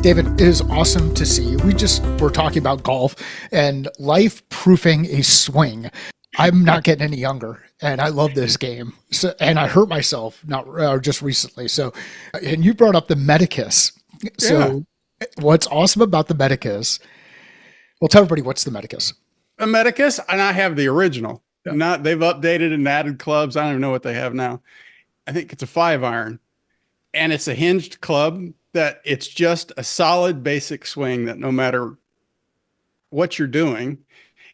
David, it is awesome to see you. We just were talking about golf and life proofing a swing. I'm not getting any younger, and I love this game. So, and I hurt myself not just recently. So, and you brought up the Medicus. Yeah, So, what's awesome about the Medicus? Well, tell everybody what's the Medicus. a Medicus, and I have the original. Yeah. Not they've updated and added clubs. I don't even know what they have now. I think it's a 5-iron, and it's a hinged club that it's just a solid basic swing that no matter what you're doing,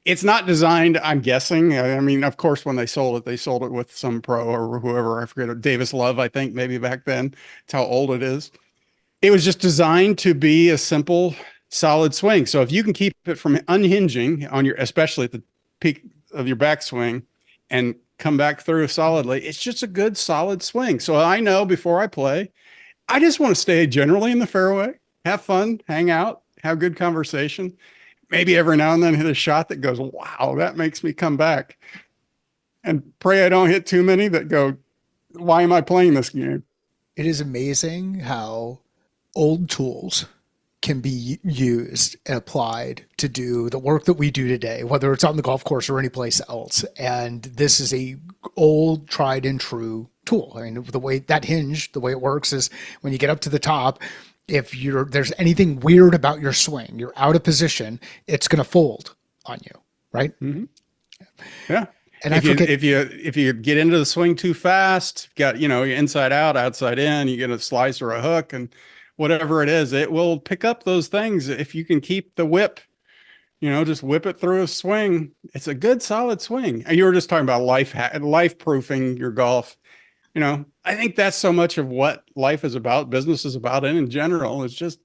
it's not designed, I'm guessing. I mean, of course, when they sold it with some pro or whoever, I forget, Davis Love, I think maybe back then. It's how old it is. It was just designed to be a simple, solid swing. So if you can keep it from unhinging on your, especially at the peak of your backswing, and come back through solidly, it's just a good, solid swing. So I know before I play, I just want to stay generally in the fairway, have fun, hang out, have good conversation. Maybe every now and then hit a shot that goes, wow, that makes me come back. And pray I don't hit too many that go, why am I playing this game? It is amazing how old tools can be used and applied to do the work that we do today, whether it's on the golf course or any place else. And this is a old, tried and true tool. I mean, the way that hinge, the way it works is when you get up to the top, if there's anything weird about your swing, you're out of position, it's going to fold on you, right? Mm-hmm. Yeah. And I forget If you get into the swing too fast, got, you're inside out, outside in, you get a slice or a hook and whatever it is, it will pick up those things. If you can keep the whip, just whip it through a swing. It's a good solid swing. And you were just talking about life proofing your golf. I think that's so much of what life is about, business is about, and in general, it's just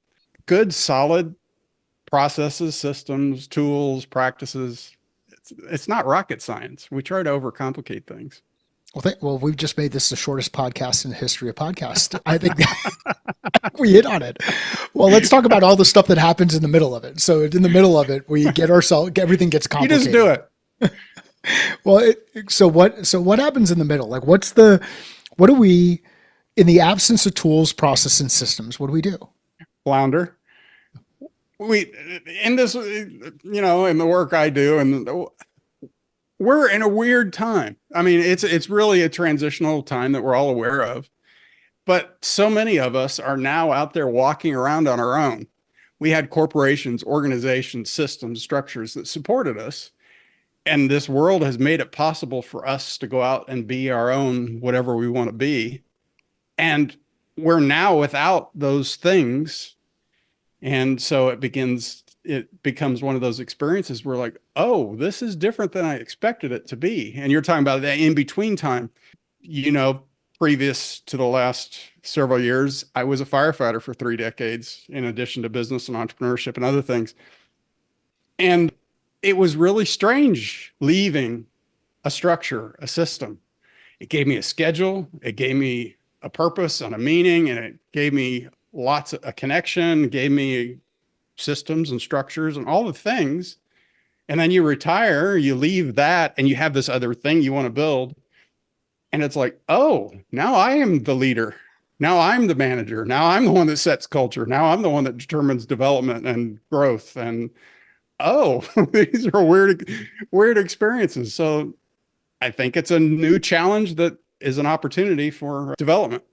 good, solid processes, systems, tools, practices. It's not rocket science. We try to overcomplicate things. well, we've just made this the shortest podcast in the history of podcasts. I think we hit on it. Well, let's talk about all the stuff that happens in the middle of it. So in the middle of it, we get everything gets complicated. You just do it. Well, so what happens in the middle? Like, what do we, in the absence of tools, process, and systems, what do we do? Flounder. We, in this, in the work I do, and we're in a weird time. I mean, it's really a transitional time that we're all aware of, but so many of us are now out there walking around on our own. We had corporations, organizations, systems, structures that supported us. And this world has made it possible for us to go out and be our own, whatever we want to be. And we're now without those things. And so it becomes one of those experiences where like, oh, this is different than I expected it to be. And you're talking about that in between time, previous to the last several years, I was a firefighter for 3 decades, in addition to business and entrepreneurship and other things. And it was really strange leaving a structure, a system. It gave me a schedule. It gave me a purpose and a meaning, and it gave me a connection, gave me systems and structures and all the things. And then you retire, you leave that, and you have this other thing you want to build. And it's like, oh, now I am the leader. Now I'm the manager. Now I'm the one that sets culture. Now I'm the one that determines development and growth. And oh, these are weird experiences. So I think it's a new challenge that is an opportunity for development.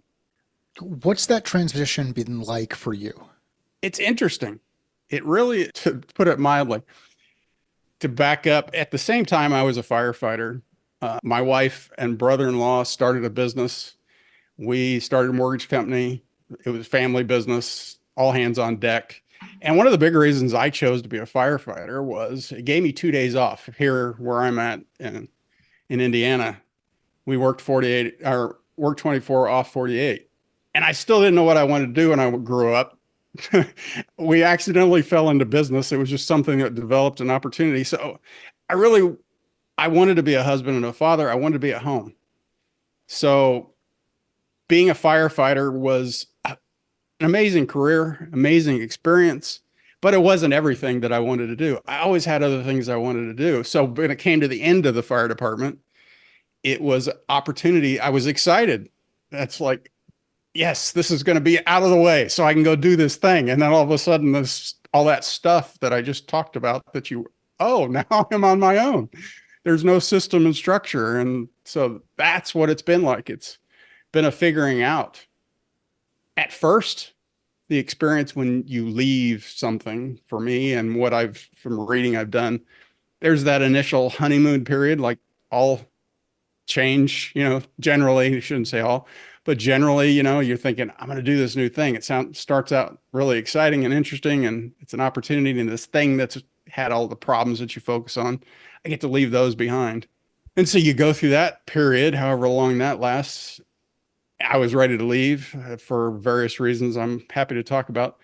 What's that transition been like for you? It's interesting. It really, to put it mildly, to back up, at the same time I was a firefighter, my wife and brother-in-law started a business. We started a mortgage company. It was a family business, all hands on deck. And one of the big reasons I chose to be a firefighter was it gave me 2 days off here where I'm at in Indiana. We worked 24 off 48. And I still didn't know what I wanted to do when I grew up. We accidentally fell into business. It was just something that developed an opportunity. So I wanted to be a husband and a father. I wanted to be at home. So being a firefighter was an amazing career, amazing experience, but it wasn't everything that I wanted to do. I always had other things I wanted to do. So when it came to the end of the fire department, it was opportunity. I was excited. That's like, yes, this is going to be out of the way so I can go do this thing. And then all of a sudden, this all that stuff that I just talked about that you, oh, now I'm on my own. There's no system and structure. And so that's what it's been like. It's been a figuring out. At first, the experience when you leave something for me and what I've from reading I've done, there's that initial honeymoon period, like all change, generally, you shouldn't say all, but generally, you're thinking, I'm going to do this new thing. It starts out really exciting and interesting, and it's an opportunity in this thing that's had all the problems that you focus on. I get to leave those behind. And so you go through that period, however long that lasts. I was ready to leave for various reasons I'm happy to talk about.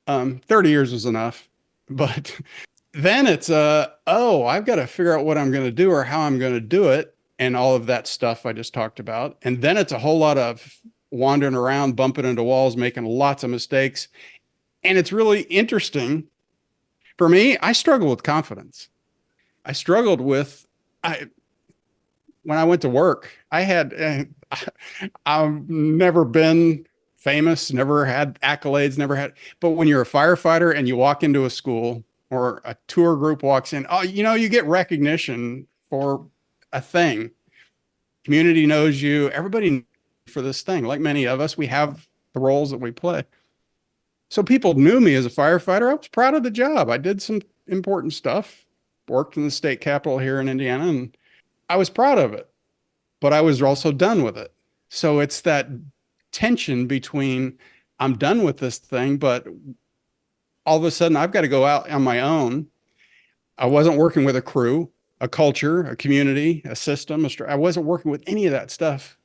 30 years was enough, but then it's oh, I've got to figure out what I'm going to do or how I'm going to do it and all of that stuff I just talked about. And then it's a whole lot of wandering around, bumping into walls, making lots of mistakes. And it's really interesting. For me, I struggle with confidence. I struggled with I when I went to work, I had I've never been famous, never had accolades, never had. But when you're a firefighter and you walk into a school or a tour group walks in, oh, you get recognition for a thing. Community knows you. Everybody knows for this thing. Like many of us, we have the roles that we play. So people knew me as a firefighter. I was proud of the job. I did some important stuff, worked in the state capitol here in Indiana, and I was proud of it, but I was also done with it. So it's that tension between I'm done with this thing, but all of a sudden I've got to go out on my own. I wasn't working with a crew, a culture, a community, a system. I wasn't working with any of that stuff.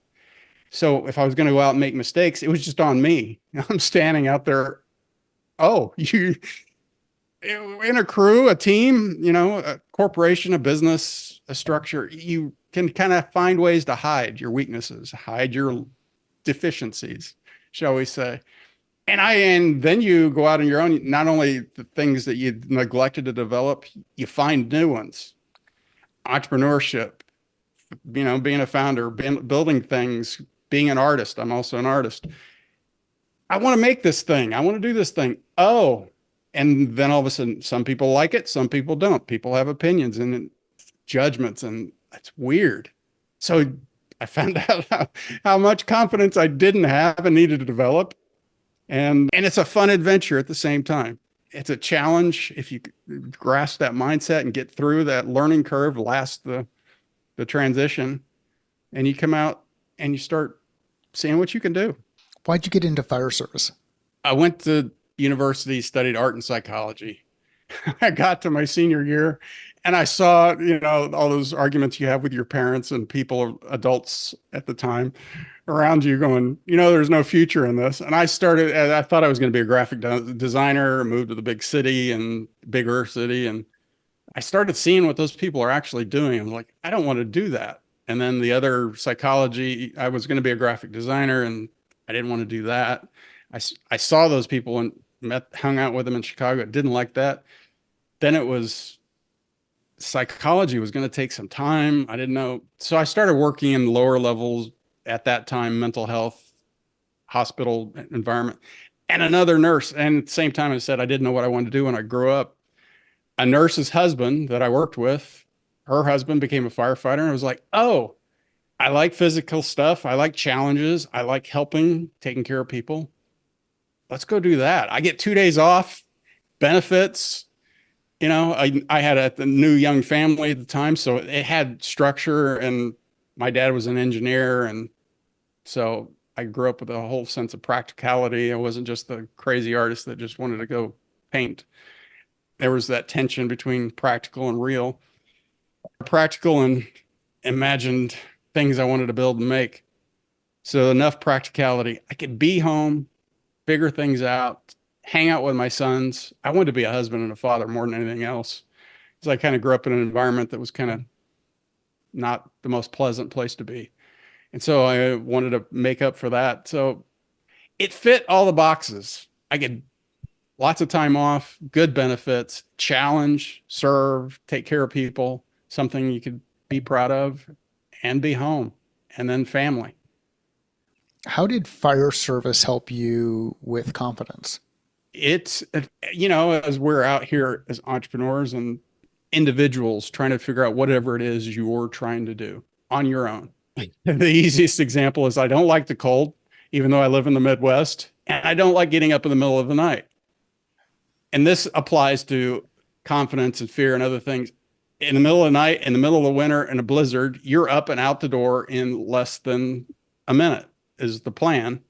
So if I was going to go out and make mistakes, it was just on me. I'm standing out there. Oh, you in a crew, a team, a corporation, a business, a structure, you can kind of find ways to hide your weaknesses, hide your deficiencies, shall we say. And then you go out on your own, not only the things that you neglected to develop, you find new ones. Entrepreneurship, being a founder, building things, being an artist. I'm also an artist. I want to make this thing. I want to do this thing. Oh, and then all of a sudden, some people like it, some people don't. People have opinions and judgments, and it's weird. So I found out how much confidence I didn't have and needed to develop. And it's a fun adventure at the same time. It's a challenge if you grasp that mindset and get through that learning curve, last the transition, and you come out and you start seeing what you can do. Why'd you get into fire service? I went to university, studied art and psychology. I got to my senior year and I saw, all those arguments you have with your parents and people, adults at the time around you going, there's no future in this. And I thought I was going to be a graphic designer, moved to the big city and bigger city. And I started seeing what those people are actually doing. I'm like, I don't want to do that. And then the other psychology, I was going to be a graphic designer and I didn't want to do that. I saw those people and hung out with them in Chicago. Didn't like that. Then it was psychology was going to take some time. I didn't know. So I started working in lower levels at that time, mental health, hospital environment, and another nurse. And at the same time, I said I didn't know what I wanted to do when I grew up. A nurse's husband that I worked with, her husband became a firefighter. And I was like, oh, I like physical stuff. I like challenges. I like helping, taking care of people. Let's go do that. I get 2 days off, benefits. I had a new young family at the time, so it had structure, and my dad was an engineer. And so I grew up with a whole sense of practicality. I wasn't just the crazy artist that just wanted to go paint. There was that tension between practical and real, practical and imagined things I wanted to build and make. So enough practicality. I could be home, figure things out, hang out with my sons. I wanted to be a husband and a father more than anything else. Because I kind of grew up in an environment that was kind of not the most pleasant place to be. And so I wanted to make up for that. So it fit all the boxes. I get lots of time off, good benefits, challenge, serve, take care of people, something you could be proud of, and be home, and then family. How did fire service help you with confidence? It's, as we're out here as entrepreneurs and individuals trying to figure out whatever it is you're trying to do on your own. The easiest example is I don't like the cold, even though I live in the Midwest, and I don't like getting up in the middle of the night. And this applies to confidence and fear and other things. In the middle of the night, in the middle of the winter, in a blizzard, you're up and out the door in less than a minute, is the plan,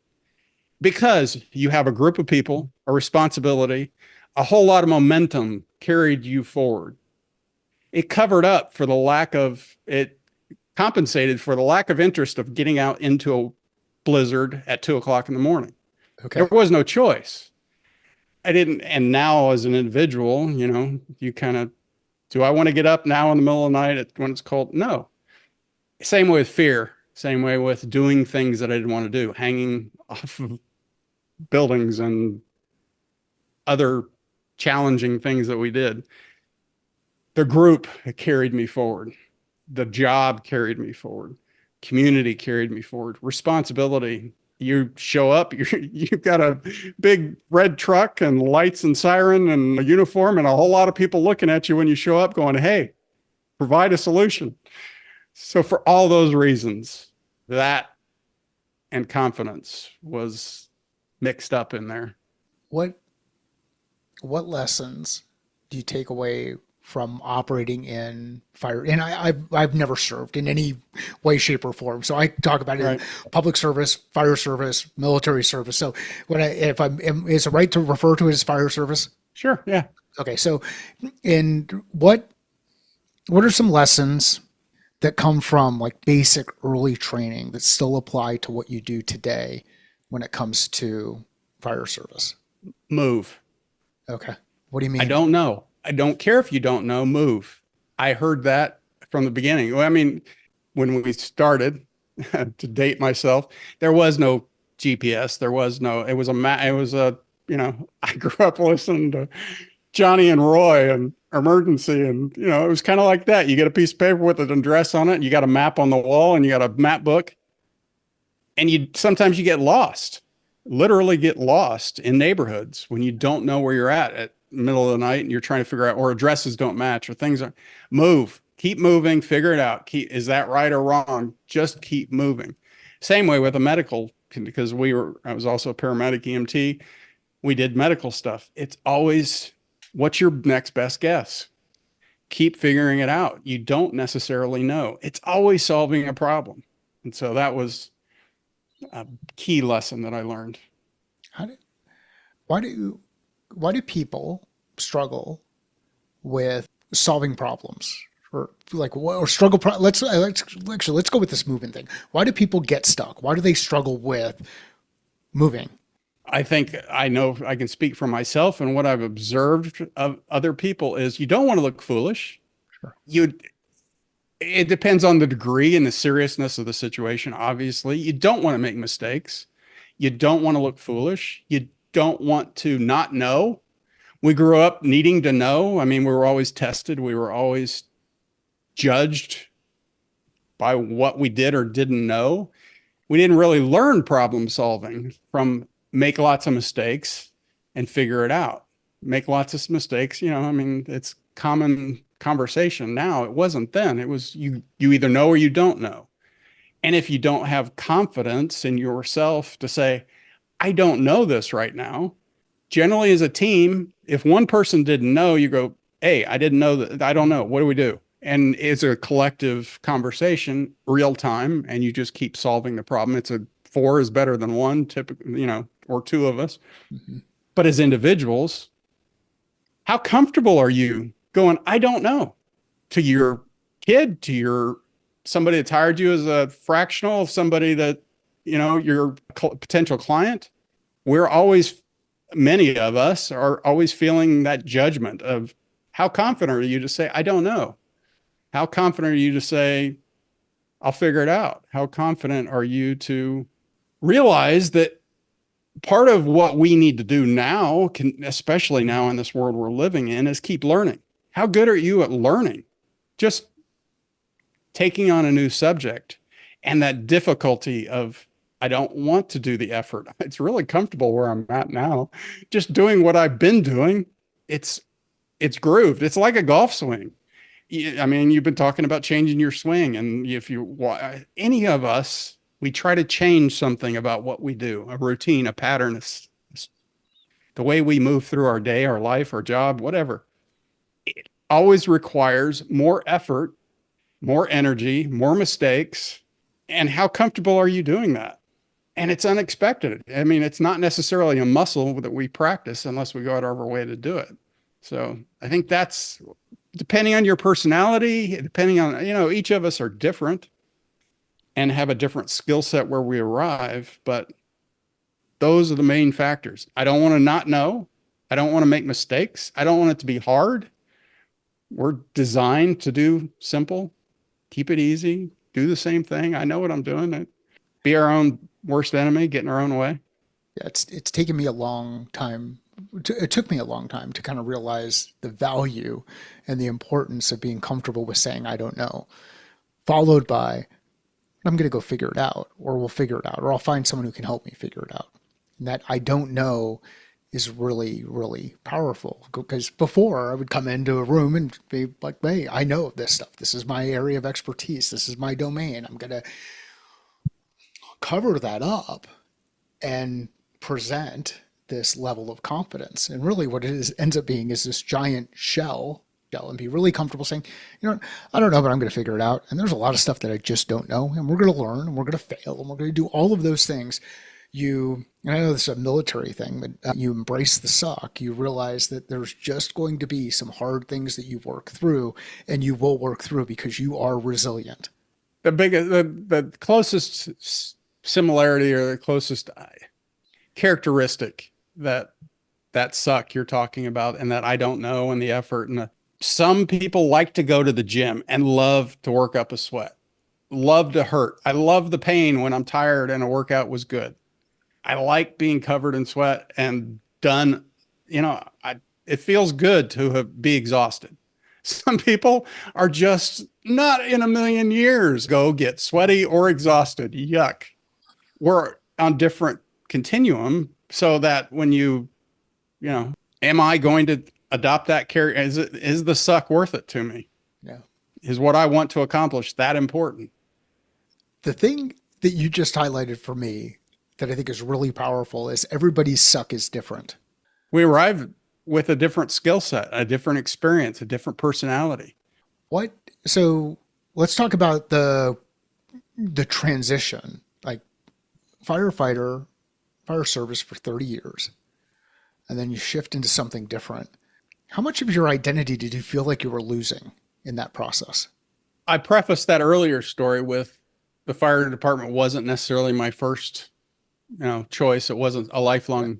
because you have a group of people, a responsibility, a whole lot of momentum carried you forward. It covered up for the lack of it, compensated for the lack of interest of getting out into a blizzard at 2 o'clock in the morning. There Okay. was no choice. I didn't. And now, as an individual, you kind of, do I want to get up now in the middle of the night when it's cold? No. Same way with fear. Same way with doing things that I didn't want to do, hanging off of buildings and other challenging things that we did. The group carried me forward. The job carried me forward. Community carried me forward. Responsibility. You show up, you've got a big red truck and lights and siren and a uniform and a whole lot of people looking at you when you show up going, hey, provide a solution. So for all those reasons, that and confidence was mixed up in there. What what lessons do you take away from operating in fire? And I've never served in any way, shape, or form. So I talk about it in Right. public service, fire service, military service. So if is it right to refer to it as fire service? Sure. Yeah. Okay. So, in what are some lessons that come from like basic early training that still apply to what you do today when it comes to fire service? Move. Okay. What do you I mean? don't know. I don't care if you don't know, move. I heard that from the beginning. Well, I mean, when we started, to date myself, there was no GPS. There was no, it was it was a, I grew up listening to Johnny and Roy and Emergency. And, it was kind of like that. You get a piece of paper with an address on it, and you got a map on the wall, and you got a map book, and sometimes you get lost, literally get lost in neighborhoods when you don't know where you're at the middle of the night and you're trying to figure out, or addresses don't match or things are. Move, keep moving, figure it out. Is that right or wrong? Just keep moving. Same way with a medical, because I was also a paramedic, EMT. We did medical stuff. It's always, what's your next best guess? Keep figuring it out. You don't necessarily know. It's always solving a problem. And so that was a key lesson that I learned. How do, why do why do people struggle with solving problems or or struggle? Let's go with this moving thing. Why do people get stuck? Why do they struggle with moving? I think I know I can speak for myself, and what I've observed of other people is you don't want to look foolish. Sure. It depends on the degree and the seriousness of the situation. Obviously, you don't want to make mistakes. You don't want to look foolish. You don't want to not know. We grew up needing to know. I mean, we were always tested. We were always judged by what we did or didn't know. We didn't really learn problem solving from make lots of mistakes and figure it out. Make lots of mistakes. I mean, it's common conversation now. It wasn't then. It was you either know or you don't know. And if you don't have confidence in yourself to say, I don't know this right now, generally as a team, if one person didn't know, you go, hey, I didn't know that. I don't know. What do we do? And it's a collective conversation, real time, and you just keep solving the problem. It's a four is better than one, typically, or two of us. Mhm. But as individuals, how comfortable are you going, I don't know, to your kid, to your somebody that's hired you as a fractional, somebody that, your potential client? We're always, many of us are always feeling that judgment of how confident are you to say, I don't know? How confident are you to say, I'll figure it out? How confident are you to realize that part of what we need to do now, especially now in this world we're living in, is keep learning. How good are you at learning? Just taking on a new subject and that difficulty of I don't want to do the effort. It's really comfortable where I'm at now. Just doing what I've been doing. It's it's grooved. It's like a golf swing. I mean, you've been talking about changing your swing, and if you any of us, we try to change something about what we do, a routine, a pattern, the way we move through our day, our life, our job, whatever. It always requires more effort, more energy, more mistakes. And how comfortable are you doing that? And it's unexpected. I mean, it's not necessarily a muscle that we practice unless we go out of our way to do it. So I think that's depending on your personality, depending on, each of us are different and have a different skill set where we arrive. But those are the main factors. I don't want to not know. I don't want to make mistakes. I don't want it to be hard. We're designed to do simple, keep it easy, do the same thing. I know what I'm doing. Be our own worst enemy, get in our own way. Yeah, it's taken me a long time. It took me a long time to kind of realize the value and the importance of being comfortable with saying I don't know, followed by I'm going to go figure it out, or we'll figure it out, or I'll find someone who can help me figure it out. And that I don't know is really, really powerful, because before I would come into a room and be like, hey, I know this stuff. This is my area of expertise. This is my domain. I'm going to cover that up and present this level of confidence. And really what it is ends up being is this giant shell and be really comfortable saying, I don't know, but I'm going to figure it out. And there's a lot of stuff that I just don't know. And we're going to learn and we're going to fail and we're going to do all of those things. And I know this is a military thing, but you embrace the suck. You realize that there's just going to be some hard things that you work through, and you will work through because you are resilient. The closest similarity, or the closest characteristic that suck you're talking about, and that I don't know, and the effort, and some people like to go to the gym and love to work up a sweat, love to hurt. I love the pain when I'm tired and a workout was good. I like being covered in sweat and done. It feels good to be exhausted. Some people are just not in a million years go get sweaty or exhausted. Yuck. We're on different continuum, so that when am I going to adopt that care? Is the suck worth it to me? Yeah. Is what I want to accomplish that important? The thing that you just highlighted for me that I think is really powerful is everybody's suck is different. We arrive with a different skill set, a different experience, a different personality. What so let's talk about the transition. Like firefighter, fire service for 30 years, and then you shift into something different. How much of your identity did you feel like you were losing in that process? I prefaced that earlier story with the fire department wasn't necessarily my first, choice. It wasn't a Yeah. lifelong.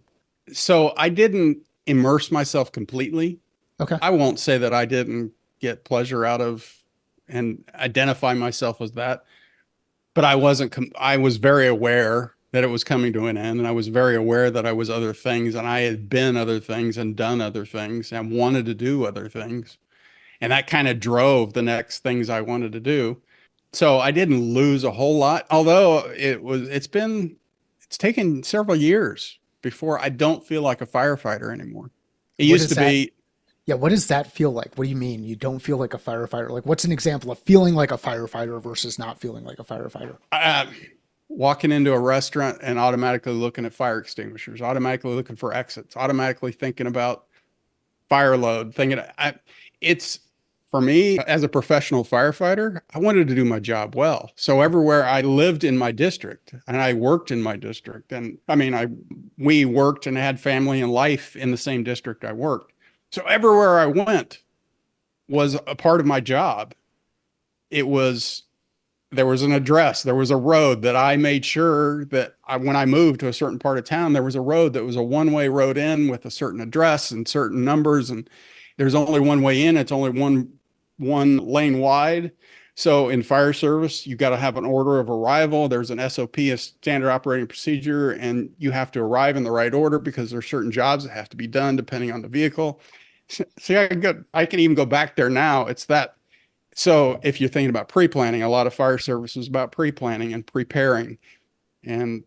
So I didn't immerse myself completely. Okay. I won't say that I didn't get pleasure out of and identify myself as that, but I was very aware that it was coming to an end. And I was very aware that I was other things, and I had been other things and done other things and wanted to do other things. And that kind of drove the next things I wanted to do. So I didn't lose a whole lot, although it's taken several years before I don't feel like a firefighter anymore. It What used does to that be Yeah, what does that feel like? What do you mean you don't feel like a firefighter? Like what's an example of feeling like a firefighter versus not feeling like a firefighter? uh, walking into a restaurant and automatically looking at fire extinguishers, automatically looking for exits, automatically thinking about fire load, it's for me as a professional firefighter, I wanted to do my job well. So everywhere I lived in my district and I worked in my district, and I mean, we worked and had family and life in the same district I worked. So everywhere I went was a part of my job. It was There was an address, there was a road that I made sure that when I moved to a certain part of town, there was a road that was a one-way road in with a certain address and certain numbers, and there's only one way in. It's only one lane wide. So in fire service, you got to have an order of arrival. There's an SOP, a standard operating procedure, and you have to arrive in the right order because there's certain jobs that have to be done depending on the vehicle. See, I can even go back there now. It's that so if you're thinking about pre-planning, a lot of fire service is about pre-planning and preparing. and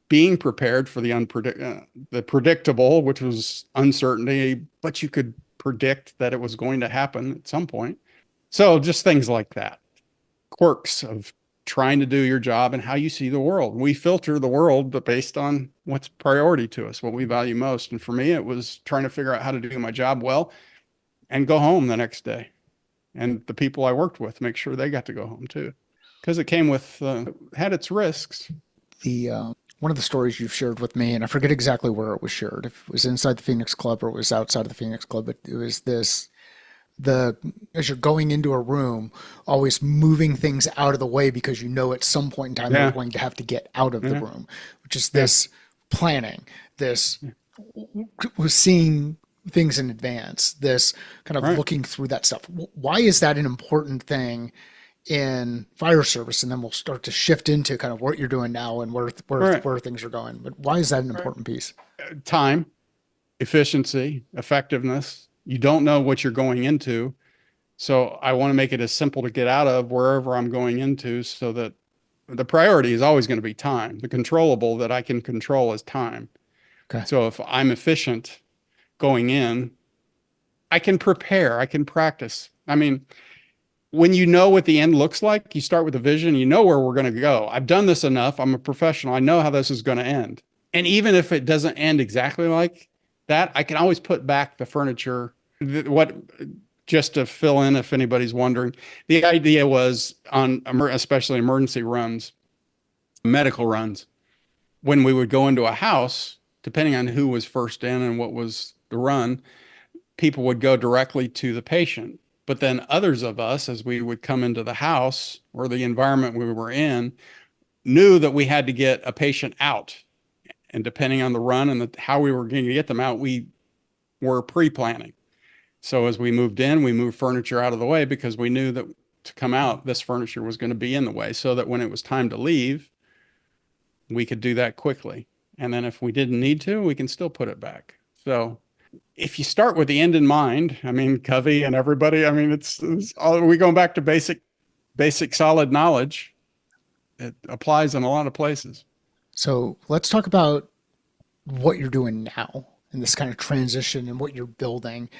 being prepared for the predictable, which was uncertainty, but you could predict that it was going to happen at some point. So just things like that, quirks of trying to do your job and how you see the world. We filter the world based on what's priority to us, what we value most. And for me, it was trying to figure out how to do my job well and go home the next day. And the people I worked with, make sure they got to go home too, because it came with, had its risks. The one of the stories you've shared with me, and I forget exactly where it was shared, if it was inside the Phoenix Club or it was outside of the Phoenix Club, but it was this the as you're going into a room, always moving things out of the way because you know at some point in time you're Yeah. going to have to get out of the Yeah. room, which is Yeah. this planning, this was seeing things in advance, this kind of Right. looking through that stuff. Why is that an important thing in fire service? And then we'll start to shift into kind of what you're doing now and Right. where things are going. But why is that an Right. important piece? Time, efficiency, effectiveness. You don't know what you're going into. So I want to make it as simple to get out of wherever I'm going into so that the priority is always going to be time. The controllable that I can control is time. Okay. So if I'm efficient going in, I can prepare, I can practice. I mean, when you know what the end looks like, you start with a vision, you know where we're going to go. I've done this enough. I'm a professional. I know how this is going to end. And even if it doesn't end exactly like that, I can always put back the furniture. What, just to fill in, if anybody's wondering, the idea was on especially emergency runs, medical runs, when we would go into a house, depending on who was first in and what was the run, people would go directly to the patient. But then others of us, as we would come into the house or the environment we were in, knew that we had to get a patient out. And depending on the run and how we were going to get them out, we were pre-planning. So as we moved in, we moved furniture out of the way because we knew that to come out, this furniture was going to be in the way so that when it was time to leave, we could do that quickly. And then if we didn't need to, we can still put it back. So if you start with the end in mind, I mean, Covey and everybody, I mean, it's all, we going back to basic solid knowledge. It applies in a lot of places. So let's talk about what you're doing now in this kind of transition and what you're building.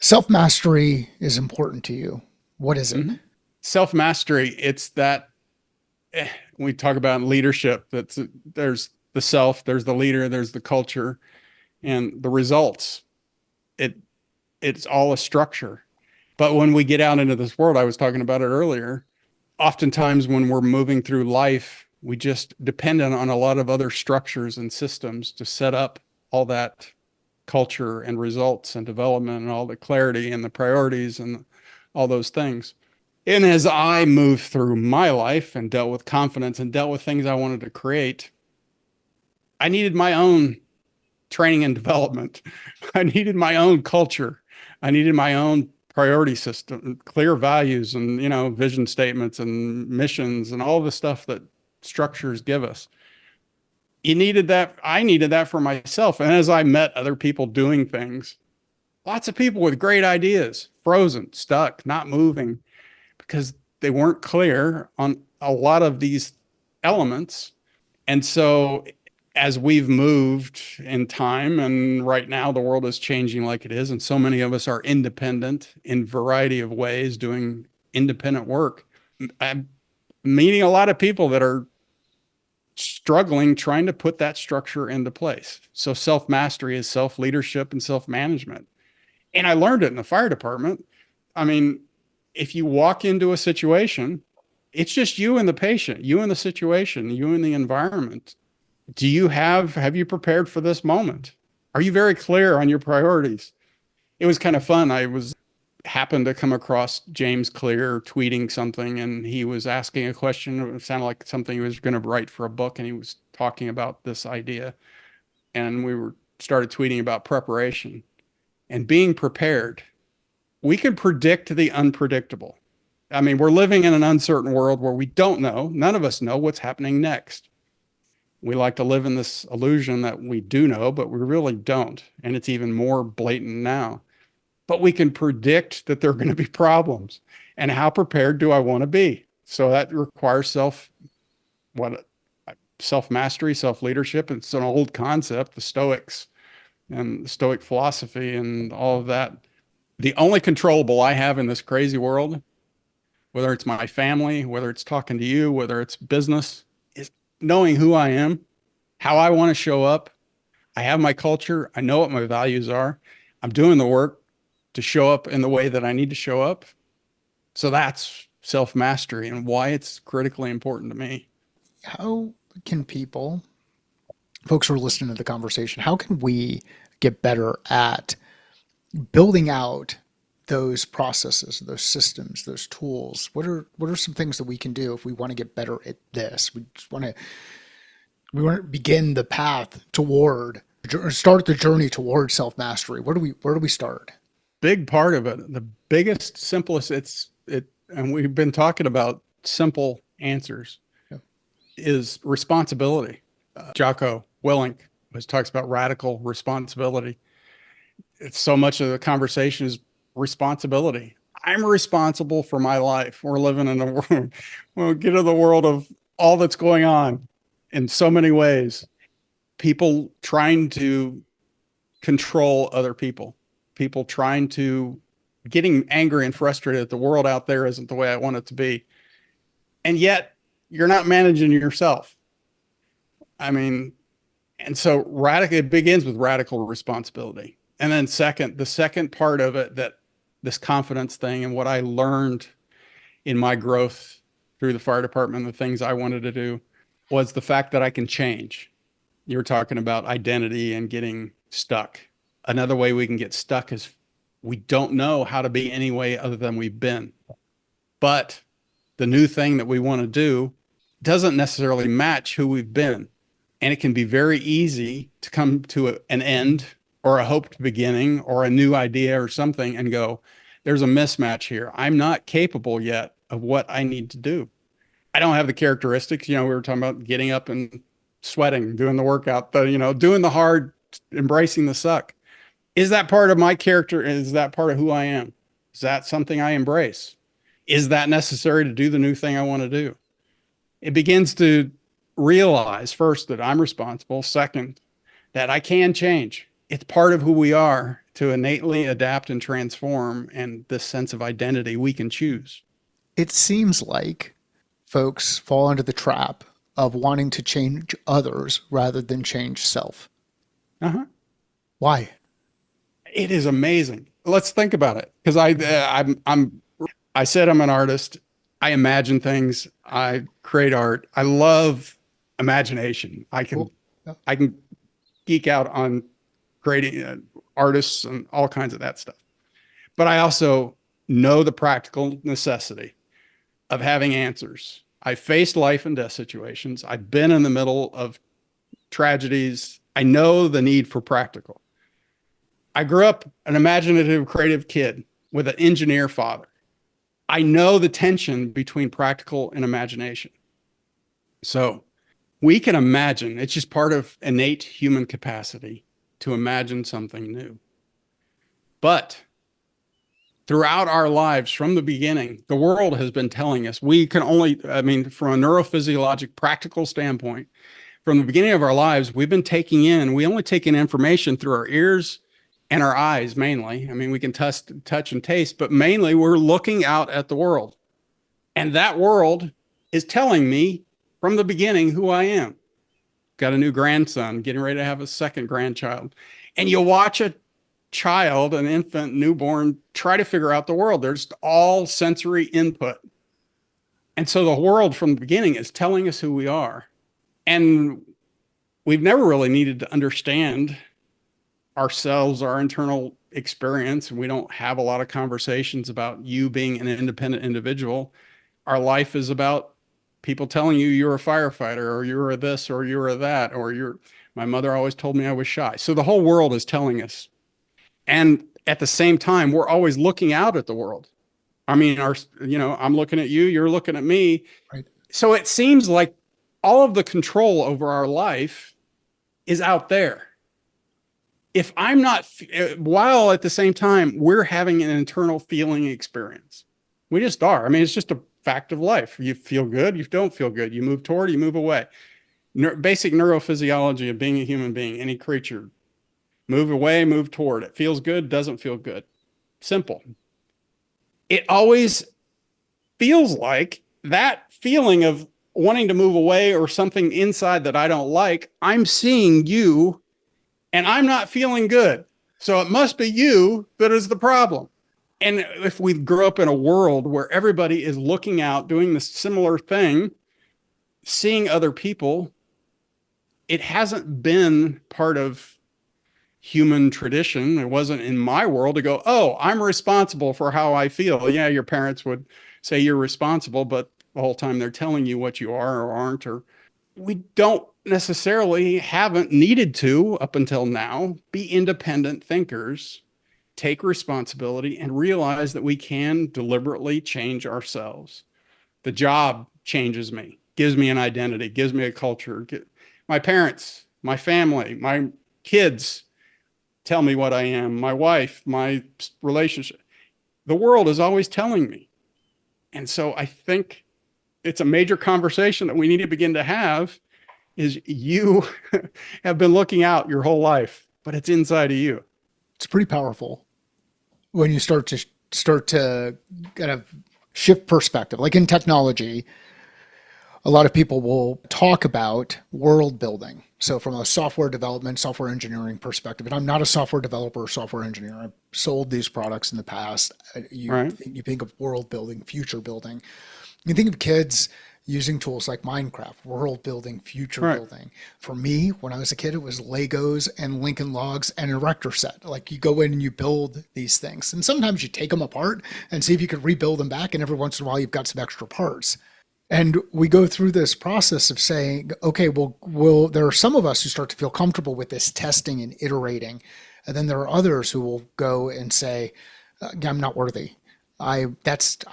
Self mastery is important to you. What is it? Mm-hmm. Self mastery. It's that we talk about leadership. There's the self, there's the leader, there's the culture, and the results. It it's all a structure. But when we get out into this world, I was talking about it earlier, oftentimes when we're moving through life, we just depend on a lot of other structures and systems to set up all that culture and results and development and all the clarity and the priorities and all those things. And as I moved through my life and dealt with confidence and dealt with things I wanted to create, I needed my own training and development. I needed my own culture. I needed my own priority system, clear values and, vision statements and missions and all the stuff that structures give us. You needed that. I needed that for myself. And as I met other people doing things, lots of people with great ideas, frozen, stuck, not moving because they weren't clear on a lot of these elements. And so as we've moved in time and right now the world is changing like it is, and so many of us are independent in a variety of ways doing independent work. I'm meeting a lot of people that are struggling trying to put that structure into place. So self-mastery is self-leadership and self-management. And I learned it in the fire department. I mean, if you walk into a situation, it's just you and the patient, you and the situation, you and the environment. Have you prepared for this moment? Are you very clear on your priorities? It was kind of fun. Happened to come across James Clear tweeting something, and he was asking a question. It sounded like something he was going to write for a book, and he was talking about this idea. And we were started tweeting about preparation and being prepared. We can predict the unpredictable. I mean, we're living in an uncertain world where we don't know, none of us know what's happening next. We like to live in this illusion that we do know, but we really don't. And it's even more blatant now. But we can predict that there are going to be problems. And how prepared do I want to be? So that requires what self-mastery, self-leadership. It's an old concept, the Stoics and the Stoic philosophy and all of that. The only controllable I have in this crazy world, whether it's my family, whether it's talking to you, whether it's business, is knowing who I am, how I want to show up. I have my culture. I know what my values are. I'm doing the work to show up in the way that I need to show up. So that's self mastery and why it's critically important to me. How can people, folks who are listening to the conversation, how can we get better at building out those processes, those systems, those tools? What are some things that we can do if we want to get better at this? We want to begin the path toward, or start the journey toward self mastery. Where do we start? Big part of it, the biggest, simplest, and we've been talking about simple answers, Yeah. is responsibility. Jocko Willink talks about radical responsibility. It's so much of the conversation is responsibility. I'm responsible for my life. We're living in a world, we'll get into the world of all that's going on in so many ways. People trying to control other people trying to getting angry and frustrated that the world out there isn't the way I want it to be. And yet you're not managing yourself. I mean, and so radical, it begins with radical responsibility. And then the second part of it, that this confidence thing and what I learned in my growth through the fire department, the things I wanted to do, was the fact that I can change. You were talking about identity and getting stuck. Another way we can get stuck is we don't know how to be any way other than we've been. But the new thing that we want to do doesn't necessarily match who we've been. And it can be very easy to come to an end or a hoped beginning or a new idea or something and go, there's a mismatch here. I'm not capable yet of what I need to do. I don't have the characteristics. We were talking about getting up and sweating, doing the workout, doing the hard, embracing the suck. Is that part of my character? Is that part of who I am? Is that something I embrace? Is that necessary to do the new thing I want to do? It begins to realize, first, that I'm responsible. Second, that I can change. It's part of who we are to innately adapt and transform, and this sense of identity we can choose. It seems like folks fall into the trap of wanting to change others rather than change self. Uh-huh. Why? It is amazing. Let's think about it, because I said I'm an artist. I imagine things. I create art. I love imagination. Cool. Yeah. I can geek out on creating artists and all kinds of that stuff. But I also know the practical necessity of having answers. I faced life and death situations. I've been in the middle of tragedies. I know the need for practical. I grew up an imaginative, creative kid with an engineer father. I know the tension between practical and imagination. So we can imagine. It's just part of innate human capacity to imagine something new. But throughout our lives, from the beginning, the world has been telling us we can only, from a neurophysiologic, practical standpoint, from the beginning of our lives, we only take in information through our ears and our eyes mainly. We can touch and taste, but mainly we're looking out at the world. And that world is telling me from the beginning who I am. Got a new grandson, getting ready to have a second grandchild. And you watch a child, an infant, newborn, try to figure out the world. There's all sensory input. And so the world from the beginning is telling us who we are. And we've never really needed to understand ourselves, our internal experience. We don't have a lot of conversations about you being an independent individual. Our life is about people telling you you're a firefighter, or you're a this, or you're a that, or my mother always told me I was shy. So the whole world is telling us. And at the same time, we're always looking out at the world. I'm looking at you, you're looking at me. Right. So it seems like all of the control over our life is out there. If I'm not, while at the same time, we're having an internal feeling experience. We just are. It's just a fact of life. You feel good, you don't feel good. You move toward, you move away. Basic neurophysiology of being a human being, any creature. Move away, move toward. It feels good, doesn't feel good. Simple. It always feels like that feeling of wanting to move away or something inside that I don't like, I'm seeing you and I'm not feeling good. So it must be you that is the problem. And if we grow up in a world where everybody is looking out, doing the similar thing, seeing other people, it hasn't been part of human tradition. It wasn't in my world to go, oh, I'm responsible for how I feel. Yeah, your parents would say you're responsible, but the whole time they're telling you what you are or aren't. Or we don't necessarily haven't needed to up until now be independent thinkers, take responsibility, and realize that we can deliberately change ourselves. The job changes me, gives me an identity, gives me a culture. My parents, my family, my kids tell me what I am, my wife, my relationship. The world is always telling me. And so I think it's a major conversation that we need to begin to have is you have been looking out your whole life, but it's inside of you. It's pretty powerful when you start to kind of shift perspective. Like in technology, a lot of people will talk about world building. So from a software development, software engineering perspective, and I'm not a software developer or software engineer. I've sold these products in the past. Right. You think of world building, future building. You think of kids using tools like Minecraft, world building, future Right. building. For me, when I was a kid, it was Legos and Lincoln Logs and an erector set. Like you go in and you build these things. And sometimes you take them apart and see if you can rebuild them back. And every once in a while, you've got some extra parts. And we go through this process of saying, okay, well, there are some of us who start to feel comfortable with this testing and iterating. And then there are others who will go and say, I'm not worthy. I'm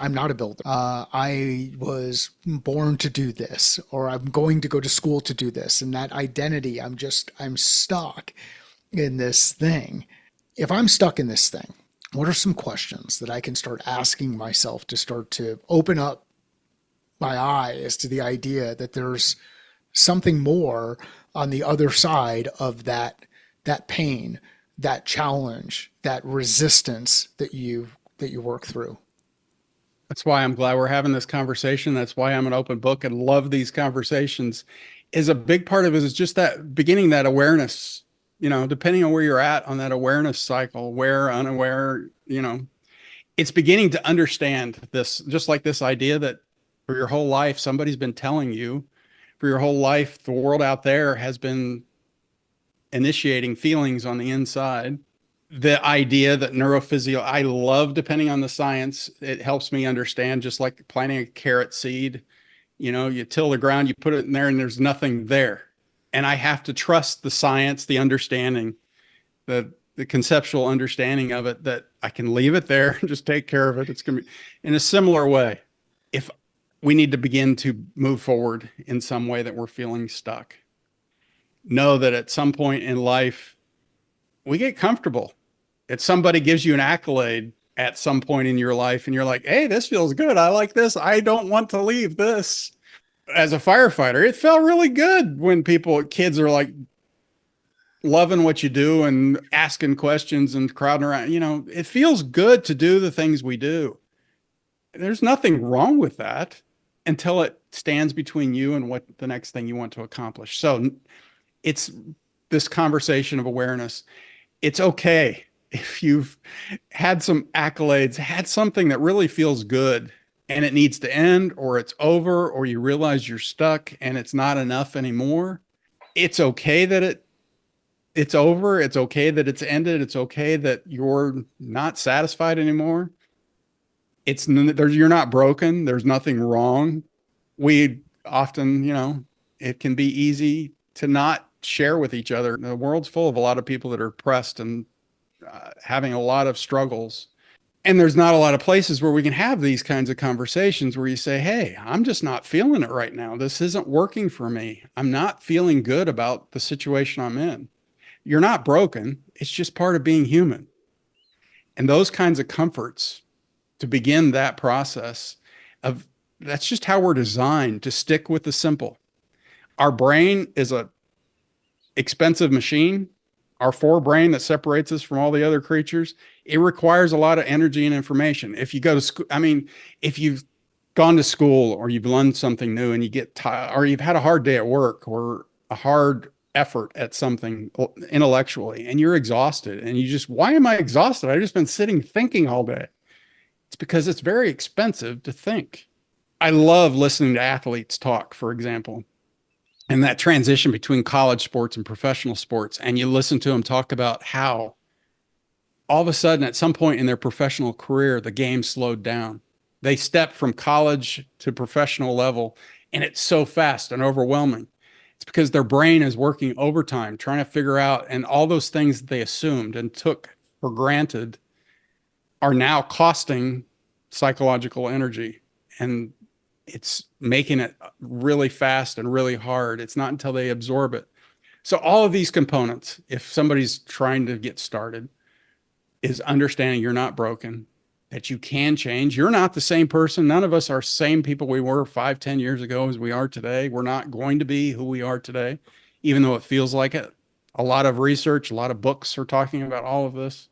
not a builder. I was born to do this, or I'm going to go to school to do this. And that identity, I'm stuck in this thing. If I'm stuck in this thing, what are some questions that I can start asking myself to start to open up my eyes to the idea that there's something more on the other side of that pain, that challenge, that resistance that you work through. That's why I'm glad we're having this conversation. That's why I'm an open book and love these conversations. Is a big part of it is just that beginning, that awareness, depending on where you're at on that awareness cycle, aware, unaware, it's beginning to understand this, just like this idea that for your whole life, somebody's been telling you for your whole life, the world out there has been initiating feelings on the inside. The idea that neurophysio, I love depending on the science, it helps me understand just like planting a carrot seed. You till the ground, you put it in there and there's nothing there. And I have to trust the science, the understanding, the conceptual understanding of it that I can leave it there and just take care of it. It's going to be in a similar way. If we need to begin to move forward in some way that we're feeling stuck, know that at some point in life, we get comfortable. If somebody gives you an accolade at some point in your life and you're like, hey, this feels good. I like this. I don't want to leave this. As a firefighter, it felt really good when kids are like loving what you do and asking questions and crowding around. It feels good to do the things we do. There's nothing wrong with that until it stands between you and what the next thing you want to accomplish. So it's this conversation of awareness. It's okay if you've had some accolades, had something that really feels good and it needs to end, or it's over, or you realize you're stuck and it's not enough anymore. It's okay that it's over. It's okay that it's ended. It's okay that you're not satisfied anymore. You're not broken. There's nothing wrong. We often, it can be easy to not share with each other. The world's full of a lot of people that are oppressed and having a lot of struggles. And there's not a lot of places where we can have these kinds of conversations where you say, hey, I'm just not feeling it right now. This isn't working for me. I'm not feeling good about the situation I'm in. You're not broken. It's just part of being human. And those kinds of comforts to begin that process of that's just how we're designed to stick with the simple. Our brain is a expensive machine. Our forebrain that separates us from all the other creatures, it requires a lot of energy and information. If you go to school, I mean, if you've gone to school or you've learned something new and you get tired, or you've had a hard day at work or a hard effort at something intellectually and you're exhausted and you just, why am I exhausted? I've just been sitting thinking all day. It's because it's very expensive to think. I love listening to athletes talk, for example, and that transition between college sports and professional sports. And you listen to them talk about how all of a sudden, at some point in their professional career, the game slowed down. They stepped from college to professional level, and it's so fast and overwhelming. It's because their brain is working overtime, trying to figure out, and all those things that they assumed and took for granted are now costing psychological energy. And it's making it really fast and really hard. It's not until they absorb it. So, all of these components, if somebody's trying to get started, is understanding you're not broken, that you can change. You're not the same person. None of us are same people we were 5, 10 years ago as we are today. We're not going to be who we are today, even though it feels like it. A lot of research, a lot of books are talking about all of this.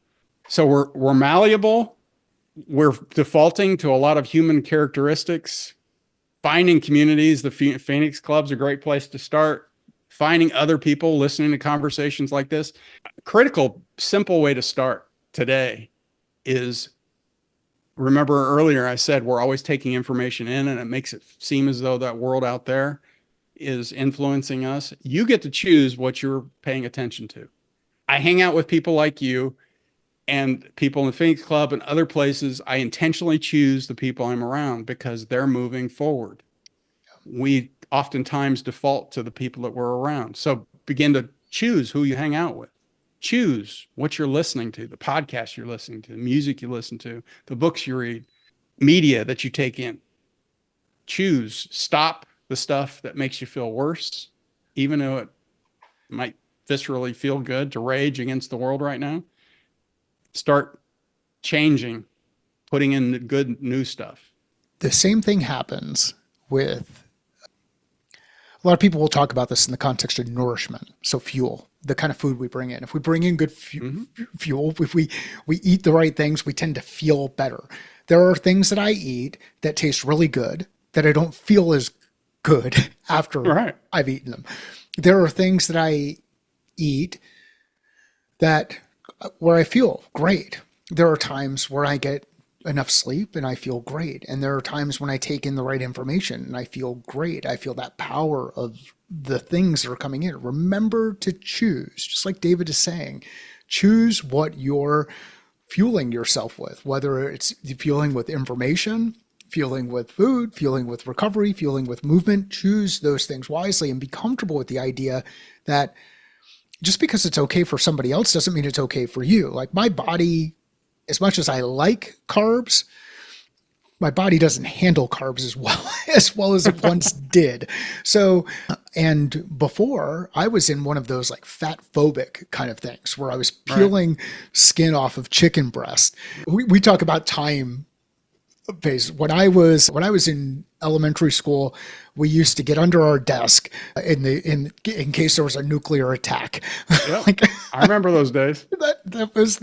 So we're malleable. We're defaulting to a lot of human characteristics. Finding communities, the Phoenix Club's a great place to start. Finding other people, listening to conversations like this. A critical, simple way to start today is, remember earlier I said we're always taking information in and it makes it seem as though that world out there is influencing us. You get to choose what you're paying attention to. I hang out with people like you and people in the Phoenix Club and other places. I intentionally choose the people I'm around because they're moving forward. We oftentimes default to the people that we're around. So begin to choose who you hang out with. Choose what you're listening to, the podcast you're listening to, the music you listen to, the books you read, media that you take in. Choose, stop the stuff that makes you feel worse, even though it might viscerally feel good to rage against the world right now. Start changing, putting in the good new stuff. The same thing happens with a lot of people will talk about this in the context of nourishment. So fuel, the kind of food we bring in. If we bring in good fuel, if we eat the right things, we tend to feel better. There are things that I eat that taste really good that I don't feel as good after Right. I've eaten them. There are things that I eat that where I feel great. There are times where I get enough sleep and I feel great. And there are times when I take in the right information and I feel great. I feel that power of the things that are coming in. Remember to choose, just like David is saying, choose what you're fueling yourself with, whether it's fueling with information, fueling with food, fueling with recovery, fueling with movement. Choose those things wisely and be comfortable with the idea that just because it's okay for somebody else doesn't mean it's okay for you. Like my body, as much as I like carbs, my body doesn't handle carbs as well as it once did. So, and before I was in one of those like fat phobic kind of things where I was Right. peeling skin off of chicken breast. We talk about time phase. When I was in elementary school, we used to get under our desk in case there was a nuclear attack. Yep. Like I remember those days. that was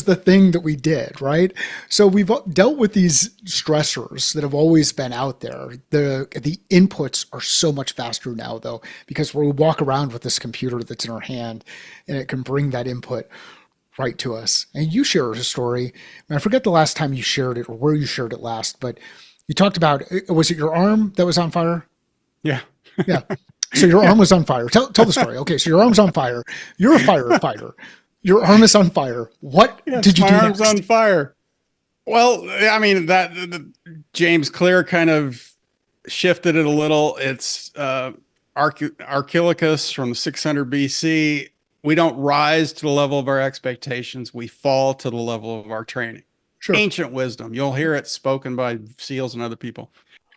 the thing that we did, right? So we've dealt with these stressors that have always been out there. The inputs are so much faster now though, because we walk around with this computer that's in our hand and it can bring that input right to us. And you shared a story, and I forget the last time you shared it or where you shared it last, but you talked about, was it your arm that was on fire? Yeah. Yeah. So your arm was on fire. Tell the story. Okay, so your arm's on fire. You're a firefighter. Your arm is on fire. What Yes, did you my do arm's next? on fire. Well, I mean that James Clear kind of shifted it a little. It's Archilochus from 600 BC. We don't rise to the level of our expectations. We fall to the level of our training. Sure. Ancient wisdom. You'll hear it spoken by SEALs and other people.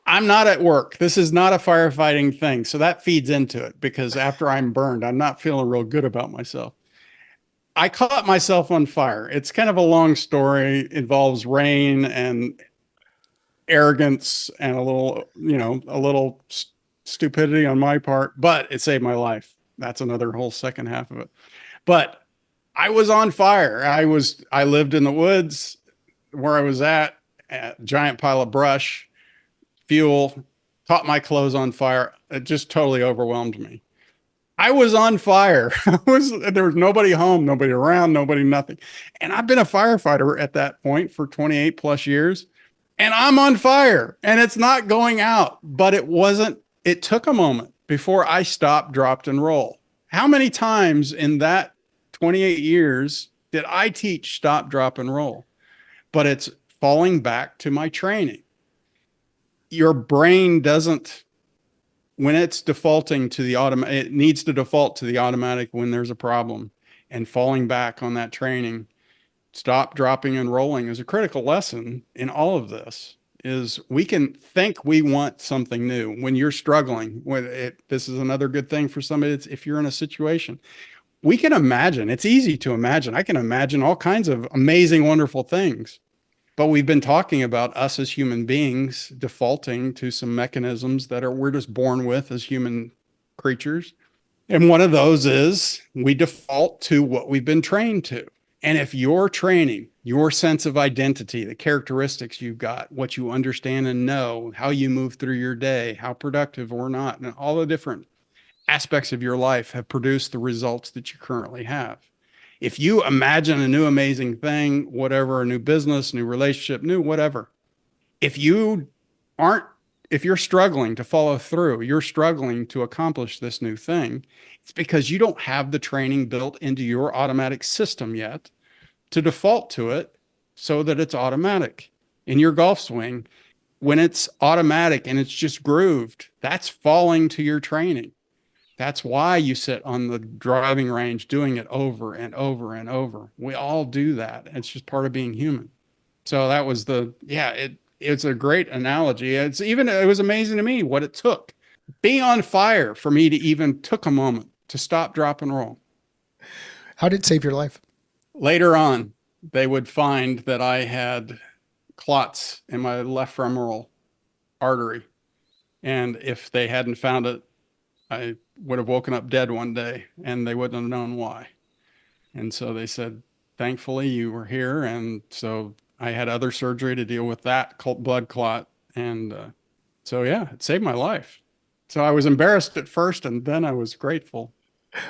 I'm not at work. This is not a firefighting thing. So that feeds into it because after I'm burned, I'm not feeling real good about myself. I caught myself on fire. It's kind of a long story, it involves rain and arrogance and a little stupidity on my part, but it saved my life. That's another whole second half of it. But I was on fire. I lived in the woods where I was at a giant pile of brush, fuel, caught my clothes on fire. It just totally overwhelmed me. I was on fire. There was nobody home, nobody around, nobody, nothing. And I've been a firefighter at that point for 28 plus years, and I'm on fire and it's not going out. But it took a moment before I stopped, dropped, and roll. How many times in that 28 years did I teach stop, drop, and roll? But it's falling back to my training. Your brain doesn't, when it's defaulting to the automatic, it needs to default to the automatic when there's a problem. And falling back on that training, stop, dropping, and rolling is a critical lesson in all of this. Is we can think we want something new when you're struggling with it. This is another good thing for somebody that's, if you're in a situation, we can imagine. It's easy to imagine. I can imagine all kinds of amazing, wonderful things. But we've been talking about us as human beings defaulting to some mechanisms that are we're just born with as human creatures. And one of those is we default to what we've been trained to. And if your training, your sense of identity, the characteristics you've got, what you understand and know, how you move through your day, how productive or not, and all the different aspects of your life have produced the results that you currently have. If you imagine a new amazing thing, whatever, a new business, new relationship, new whatever, if you aren't, if you're struggling to follow through, you're struggling to accomplish this new thing, it's because you don't have the training built into your automatic system yet to default to it so that it's automatic. In your golf swing, when it's automatic and it's just grooved, that's falling to your training. That's why you sit on the driving range doing it over and over and over. We all do that. It's just part of being human. So that was it's a great analogy. It was amazing to me what it took. Being on fire for me to even took a moment to stop, drop, and roll. How did it save your life? Later on, they would find that I had clots in my left femoral artery. And if they hadn't found it, I would have woken up dead one day and they wouldn't have known why. And so they said, thankfully you were here. And so I had other surgery to deal with that blood clot. And so, yeah, it saved my life. So I was embarrassed at first and then I was grateful.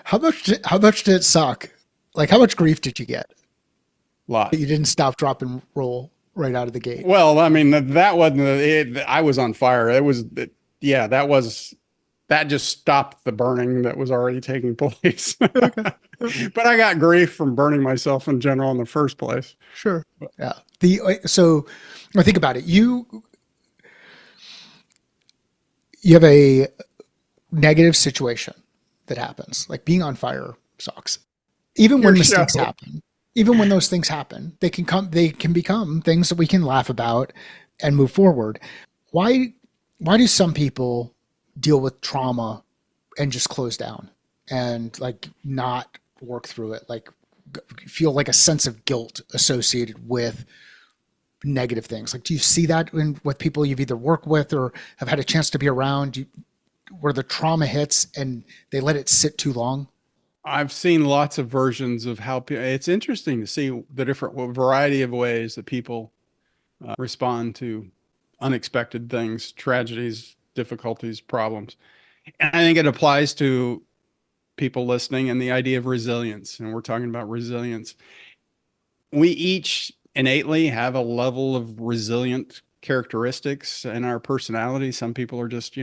How much did it suck? Like, how much grief did you get A that lot. you didn't stop, drop, and roll right out of the gate? Well, I mean, that wasn't it. I was on fire. Yeah, that just stopped the burning that was already taking place. Okay. Okay. But I got grief from burning myself in general in the first place. Sure. Yeah. So I think about it. You have a negative situation that happens. Like being on fire sucks. Even Your when show. mistakes happen, even when those things happen, they can become things that we can laugh about and move forward. Why why do some people deal with trauma and just close down and like not work through it? Like feel like a sense of guilt associated with negative things. Like, do you see that with people you've either worked with or have had a chance to be around, where the trauma hits and they let it sit too long? I've seen lots of versions of how it's interesting to see the different variety of ways that people respond to unexpected things, tragedies, difficulties, problems. And I think it applies to people listening and the idea of resilience. And we're talking about resilience. We each innately have a level of resilient characteristics in our personality. Some people are just,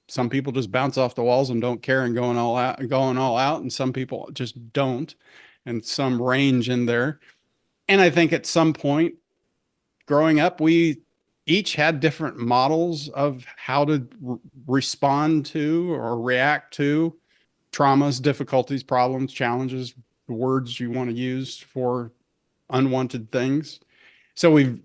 some people just bounce off the walls and don't care and going all out. And some people just don't, and some range in there. And I think at some point growing up, we each had different models of how to respond to or react to traumas, difficulties, problems, challenges, the words you want to use for unwanted things. So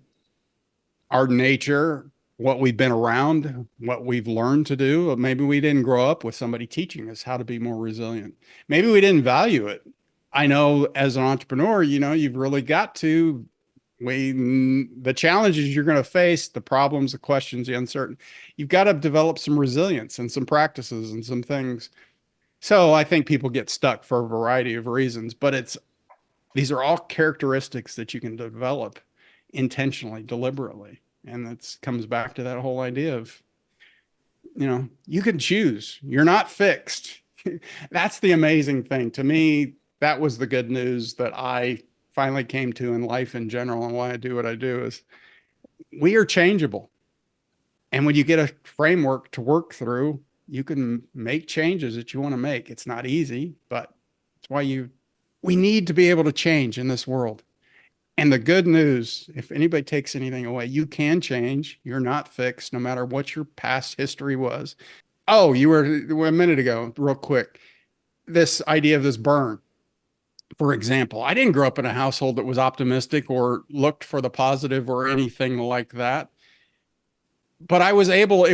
our nature, what we've been around, what we've learned to do. Maybe we didn't grow up with somebody teaching us how to be more resilient. Maybe we didn't value it. I know as an entrepreneur, you've really got to The challenges you're going to face, the problems, the questions, the uncertain, you've got to develop some resilience and some practices and some things. So I think people get stuck for a variety of reasons, but these are all characteristics that you can develop intentionally, deliberately. And that comes back to that whole idea of, you can choose. You're not fixed. That's the amazing thing. To me, that was the good news that I finally came to in life in general, and why I do what I do is we are changeable. And when you get a framework to work through, you can make changes that you want to make. It's not easy, but it's why we need to be able to change in this world. And the good news, if anybody takes anything away, you can change. You're not fixed, no matter what your past history was. Oh, you were a minute ago, real quick. This idea of this burn, for example, I didn't grow up in a household that was optimistic or looked for the positive or anything like that. But it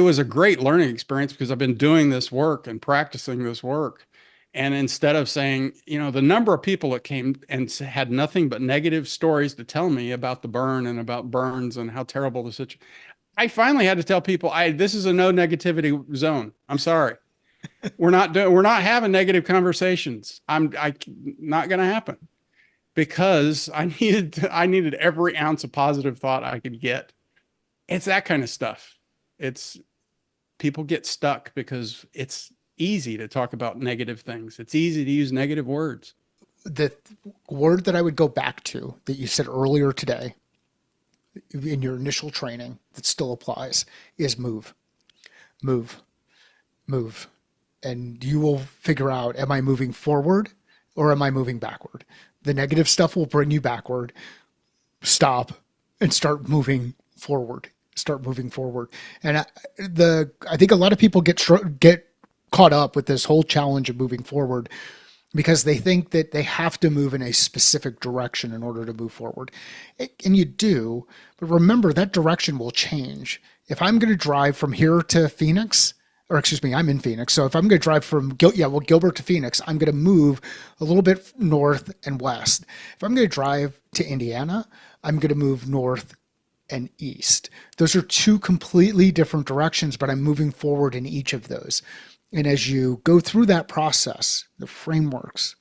was a great learning experience because I've been doing this work and practicing this work. And instead of saying, the number of people that came and had nothing but negative stories to tell me about the burn and about burns and how terrible the situation, I finally had to tell people, this is a no negativity zone. I'm sorry. We're not having negative conversations. I not going to happen because I needed every ounce of positive thought I could get. It's that kind of stuff. It's People get stuck because it's easy to talk about negative things. It's easy to use negative words. The word that I would go back to that you said earlier today in your initial training that still applies is move, move, move. And you will figure out, am I moving forward or am I moving backward? The negative stuff will bring you backward. Stop and start moving forward. Start moving forward. And I think a lot of people get caught up with this whole challenge of moving forward because they think that they have to move in a specific direction in order to move forward. And you do, but remember that direction will change. If I'm going to drive from here to Phoenix, or excuse me, I'm in Phoenix. So if I'm going to drive from Gilbert to Phoenix, I'm going to move a little bit north and west. If I'm going to drive to Indiana, I'm going to move north and east. Those are two completely different directions, but I'm moving forward in each of those. And as you go through that process, the frameworks,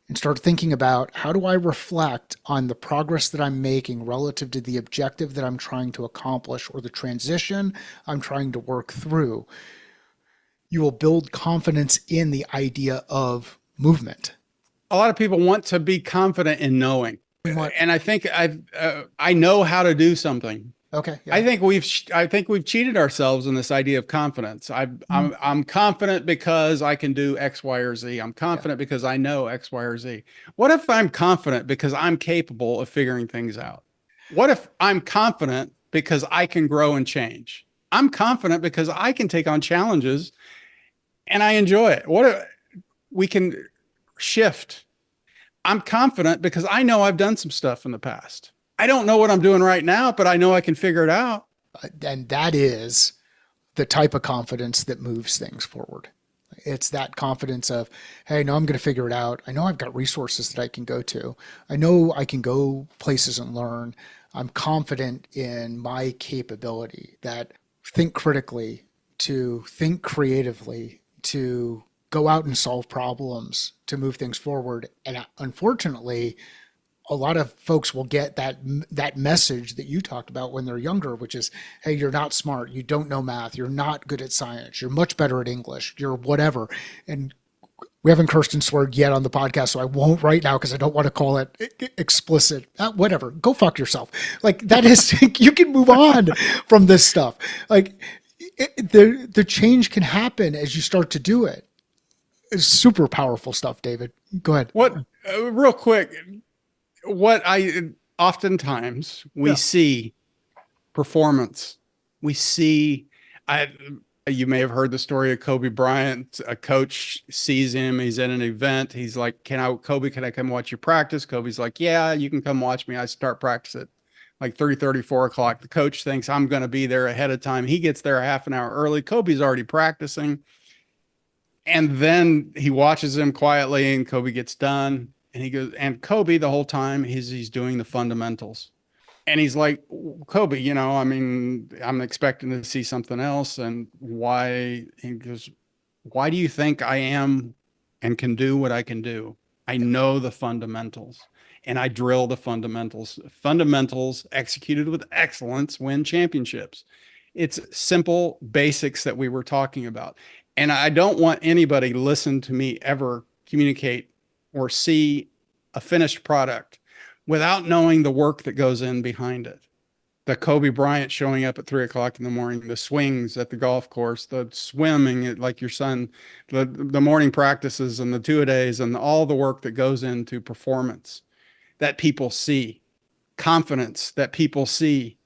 and start thinking about how do I reflect on the progress that I'm making relative to the objective that I'm trying to accomplish or the transition I'm trying to work through, you will build confidence in the idea of movement. A lot of people want to be confident in knowing, What? and I think I know how to do something. Okay, yeah. I think we've cheated ourselves in this idea of confidence. Mm, I'm confident because I can do X, Y, or Z. I'm yeah. confident because I know X, Y, or Z. What if I'm confident because I'm capable of figuring things out? What if I'm confident because I can grow and change? I'm confident because I can take on challenges and I enjoy it. What if we can shift? I'm confident because I know I've done some stuff in the past. I don't know what I'm doing right now, but I know I can figure it out. And that is the type of confidence that moves things forward. It's that confidence of, hey, no, I'm going to figure it out. I know I've got resources that I can go to. I know I can go places and learn. I'm confident in my capability that think critically, to think creatively, to go out and solve problems, to move things forward. And unfortunately, a lot of folks will get that message that you talked about when they're younger, which is, hey, you're not smart, you don't know math, you're not good at science, you're much better at English, you're whatever. And we haven't cursed and sweared yet on the podcast, so I won't right now because I don't want to call it explicit. Whatever, go fuck yourself. Like that is, you can move on from this stuff. Like the change can happen as you start to do it. It's super powerful stuff, David. Go ahead. Real quick, what I oftentimes we Yeah. see performance. We see, I, you may have heard the story of Kobe Bryant. A coach sees him. He's at an event. He's like, Kobe, can I come watch you practice? Kobe's like, yeah, you can come watch me. I start practice at like 3:30, 4 o'clock. The coach thinks I'm going to be there ahead of time. He gets there a half an hour early. Kobe's already practicing. And then he watches him quietly and Kobe gets done. And he goes, and Kobe the whole time he's doing the fundamentals. And he's like, Kobe, I mean, I'm expecting to see something else. And why? He goes, why do you think I am and can do what I can do? I know the fundamentals and I drill the fundamentals. Fundamentals executed with excellence win championships. It's simple basics that we were talking about. And I don't want anybody listen to me ever communicate or see a finished product without knowing the work that goes in behind it. The Kobe Bryant showing up at 3 o'clock in the morning, the swings at the golf course, the swimming like your son, the morning practices and the two-a-days and all the work that goes into performance that people see, confidence that people see.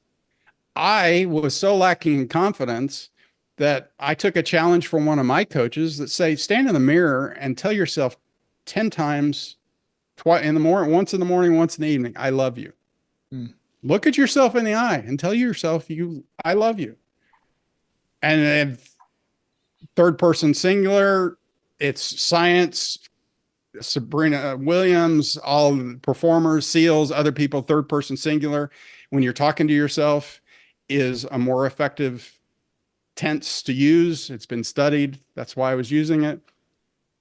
I was so lacking in confidence that I took a challenge from one of my coaches that say, stand in the mirror and tell yourself 10 times twice in the morning, once in the morning, once in the evening, I love you. Mm. Look at yourself in the eye and tell yourself I love you. And then third person singular, it's science, Sabrina Williams, all performers, SEALs, other people, third person singular. When you're talking to yourself, is a more effective tense to use. It's been studied. That's why I was using it.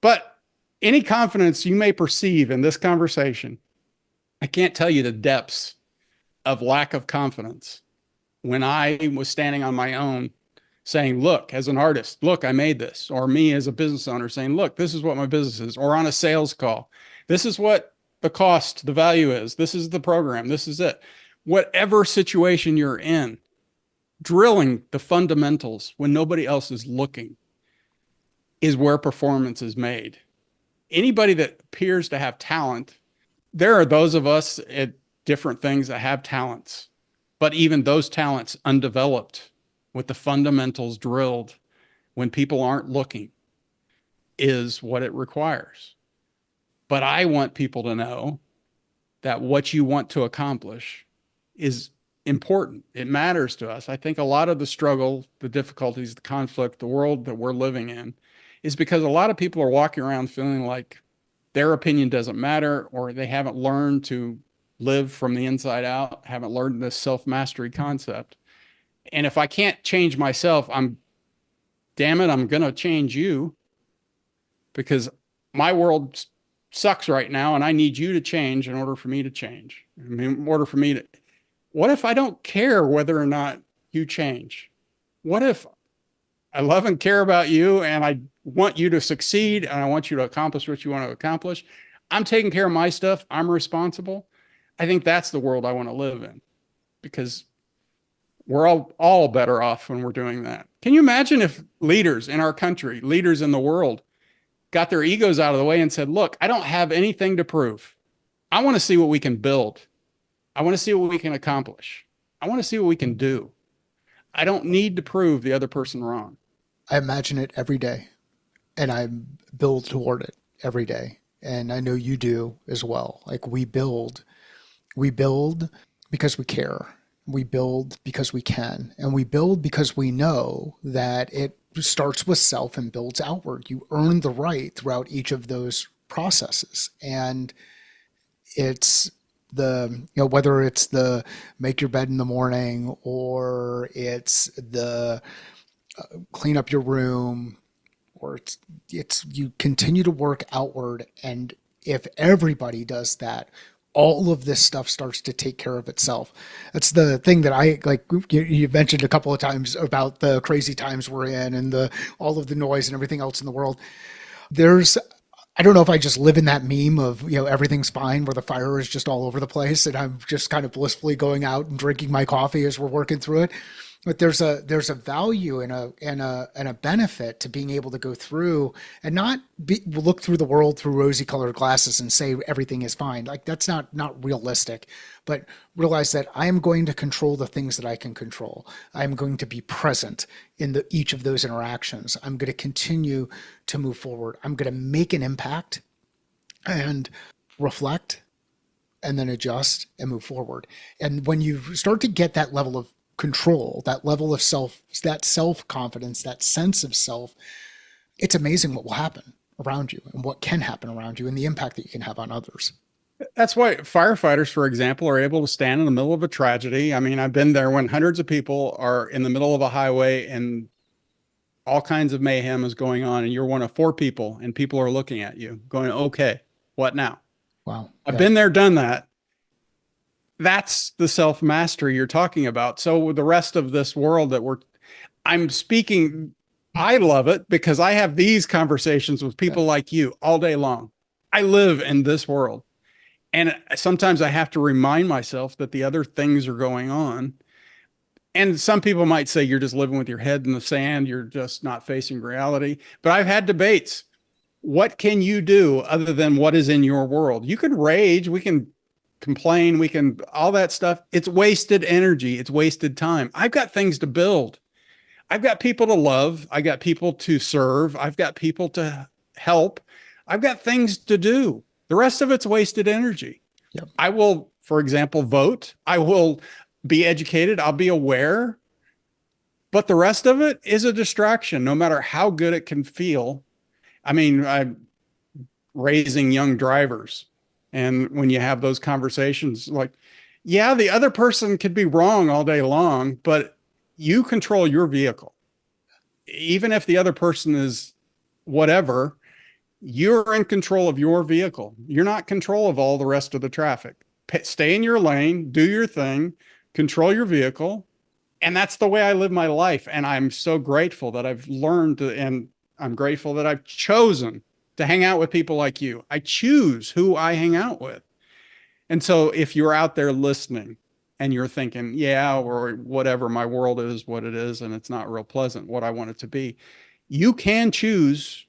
But any confidence you may perceive in this conversation, I can't tell you the depths of lack of confidence when I was standing on my own saying, look, as an artist, look, I made this, or me as a business owner saying, look, this is what my business is, or on a sales call, this is what the cost, the value is, this is the program, this is it. Whatever situation you're in, drilling the fundamentals when nobody else is looking is where performance is made. Anybody that appears to have talent, there are those of us at different things that have talents, but even those talents undeveloped with the fundamentals drilled when people aren't looking is what it requires. But I want people to know that what you want to accomplish is important. It matters to us. I think a lot of the struggle, the difficulties, the conflict, the world that we're living in is because a lot of people are walking around feeling like their opinion doesn't matter, or they haven't learned to live from the inside out, haven't learned this self-mastery concept. And if I can't change myself, damn it, I'm going to change you because my world sucks right now and I need you to change in order for me to change. I mean, in order for me to, what if I don't care whether or not you change? What if I love and care about you and I want you to succeed and I want you to accomplish what you want to accomplish? I'm taking care of my stuff. I'm responsible. I think that's the world I want to live in because we're all better off when we're doing that. Can you imagine if leaders in our country, leaders in the world, got their egos out of the way and said, look, I don't have anything to prove. I want to see what we can build. I want to see what we can accomplish. I want to see what we can do. I don't need to prove the other person wrong. I imagine it every day and I build toward it every day. And I know you do as well. Like we build because we care. We build because we can. And we build because we know that it starts with self and builds outward. You earn the right throughout each of those processes. And it's whether it's the make your bed in the morning or it's the clean up your room or it's you continue to work outward, and if everybody does that, all of this stuff starts to take care of itself. That's the thing that I like. You mentioned a couple of times about the crazy times we're in and the all of the noise and everything else in the world. There's I don't know if I just live in that meme of, everything's fine where the fire is just all over the place and I'm just kind of blissfully going out and drinking my coffee as we're working through it. But there's a value and a benefit to being able to go through and not look through the world through rosy colored glasses and say everything is fine. Like that's not realistic, but realize that I am going to control the things that I can control. I'm going to be present in each of those interactions. I'm going to continue to move forward. I'm going to make an impact and reflect and then adjust and move forward. And when you start to get that level of control, that level of that self confidence, that sense of self, it's amazing what will happen around you and what can happen around you and the impact that you can have on others. That's why firefighters, for example, are able to stand in the middle of a tragedy. I mean, I've been there when hundreds of people are in the middle of a highway and all kinds of mayhem is going on, and you're one of four people, and people are looking at you going, okay, what now? Wow. I've Yeah. been there, done that. That's the self mastery you're talking about. So, the rest of this world that I'm speaking, I love it because I have these conversations with Yeah. people like you all day long. I live in this world. And sometimes I have to remind myself that the other things are going on. And some people might say you're just living with your head in the sand, you're just not facing reality. But I've had debates. What can you do other than what is in your world? You can rage, we can complain, we can all that stuff. It's wasted energy, it's wasted time. I've got things to build. I've got people to love, I got people to serve, I've got people to help. I've got things to do. The rest of it's wasted energy. Yep. I will, for example, vote. I will be educated. I'll be aware. But the rest of it is a distraction, no matter how good it can feel. I mean, I'm raising young drivers. And when you have those conversations, like, yeah, the other person could be wrong all day long, but you control your vehicle. Even if the other person is whatever, you're in control of your vehicle. You're not in control of all the rest of the traffic. Stay in your lane, do your thing, control your vehicle. And that's the way I live my life. And I'm so grateful that I've learned to, and I'm grateful that I've chosen to hang out with people like you. I choose who I hang out with. And so if you're out there listening and you're thinking, yeah, or whatever, my world is what it is, and it's not real pleasant, what I want it to be, you can choose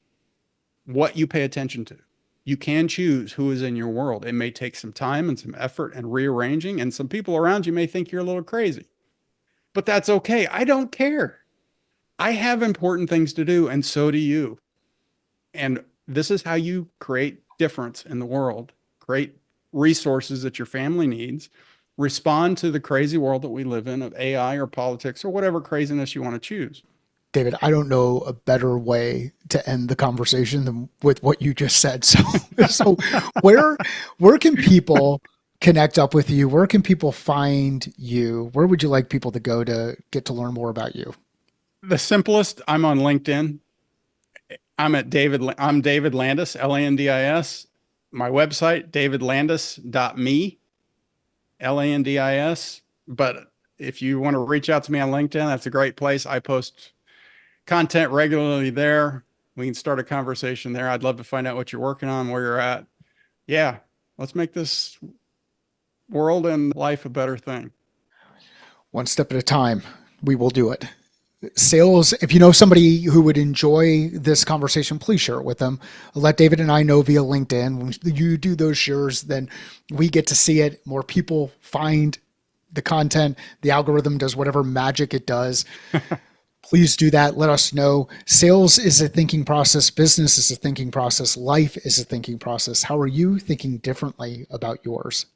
what you pay attention to. You can choose who is in your world. It may take some time and some effort and rearranging, and some people around you may think you're a little crazy, but that's okay. I don't care. I have important things to do, and so do you. And this is how you create difference in the world, create resources that your family needs, respond to the crazy world that we live in of AI or politics or whatever craziness you want to choose. David, I don't know a better way to end the conversation than with what you just said. So, so where can people connect up with you? Where can people find you? Where would you like people to go to get to learn more about you? The simplest, I'm on LinkedIn. I'm David Landis, Landis. My website, davidlandis.me, Landis. But if you want to reach out to me on LinkedIn, that's a great place. I post content regularly there. We can start a conversation there. I'd love to find out what you're working on, where you're at. Yeah, let's make this world and life a better thing. One step at a time. We will do it. Sales, if you know somebody who would enjoy this conversation, please share it with them. Let David and I know via LinkedIn. When you do those shares, then we get to see it. More people find the content. The algorithm does whatever magic it does. Please do that. Let us know. Sales is a thinking process. Business is a thinking process. Life is a thinking process. How are you thinking differently about yours?